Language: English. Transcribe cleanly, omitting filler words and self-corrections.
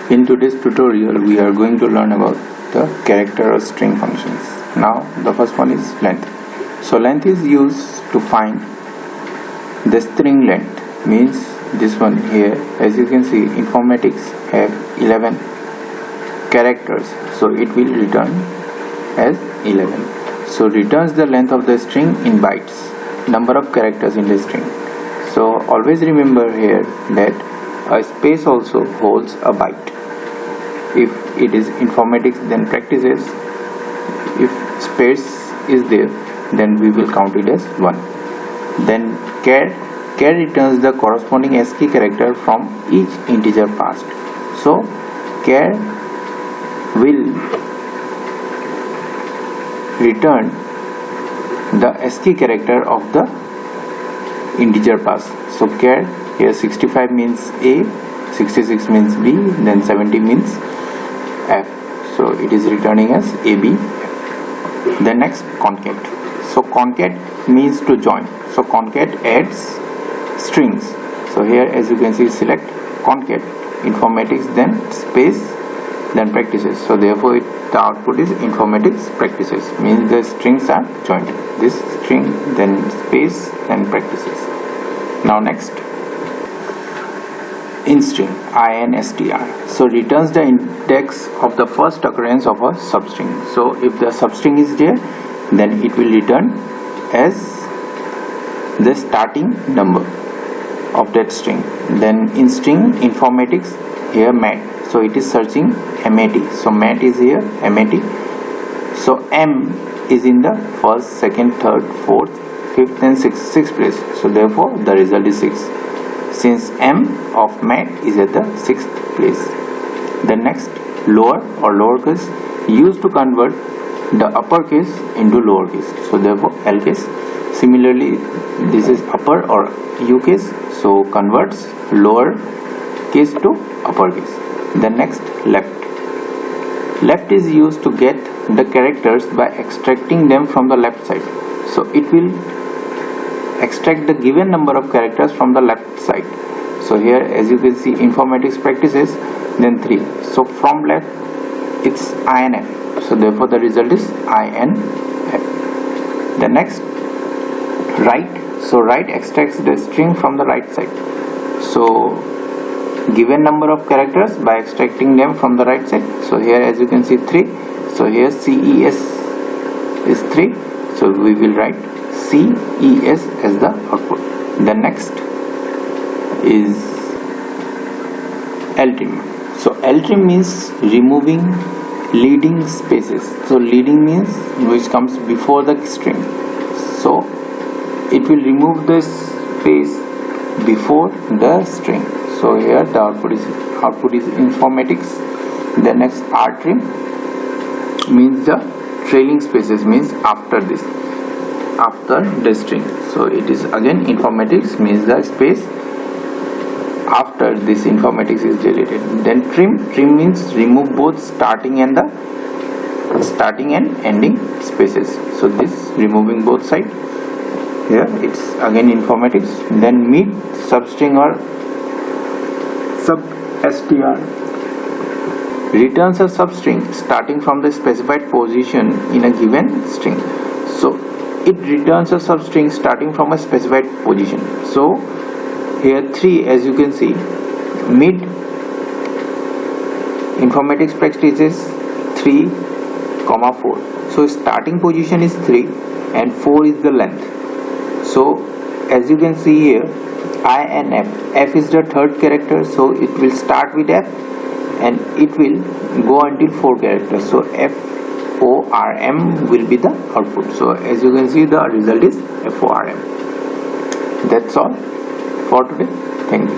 In today's tutorial, we are going to learn about the character or string functions. Now, the first one is length. So, length is used to find the string length. Means this one here, as you can see, informatics have 11 characters. So, it will return as 11. So, returns the length of the string in bytes, number of characters in the string. So, always remember here that a space also holds a byte. If it is informatics, then practices. If space is there, then we will count it as 1. Then char returns the corresponding ASCII character from each integer passed. So char will return the ASCII character of the integer passed. So char here 65 means A, 66 means B, then 70 means F. So it is returning as AB. The next concat. So concat means to join. So concat adds strings. So here, as you can see, select concat informatics, then space, then practices. So therefore the output is informatics practices, means the strings are joined. This string, then space, then practices. Now next, instring, INSTR. So returns the index of the first occurrence of a substring. So if the substring is there, then it will return as the starting number of that string. Then in string informatics, here MAT. So it is searching MAT. So MAT is here, MAT. So M is in the first, second, third, fourth, fifth and sixth place. So therefore the result is 6. Since M of MAT is at the 6th place. The next, lower or lowercase, used to convert the uppercase into lowercase. So therefore L case. Similarly, this is upper or U case. So converts lower case to uppercase. The next, left. Left is used to get the characters by extracting them from the left side. So it will extract the given number of characters from the left side. So here, as you can see, informatics practices, then 3. So from left it's INF. So therefore the result is INF. The next, right. So right extracts the string from the right side. So given number of characters by extracting them from the right side. So here, as you can see, 3. So here CES is 3. So we will write CES as the output. The next is LTrim. So LTrim means removing leading spaces. So leading means which comes before the string. So it will remove the space before the string. So here the output is informatics. The next, RTrim means the trailing spaces, means after this, after the string. So it is again informatics, means the space after this informatics is deleted. Then trim means remove both starting and ending spaces. So this removing both side. Here it's again informatics. Then mid, substring or substr returns a substring starting from the specified position in a given string. So it returns a substring starting from a specified position. So here 3, as you can see, mid informatics practices 3, 4. So starting position is 3 and 4 is the length. So as you can see here, INF, F is the third character, so it will start with F and it will go until 4 characters. So FORM will be the output. So as you can see, the result is FORM. That's all for today. Thank you.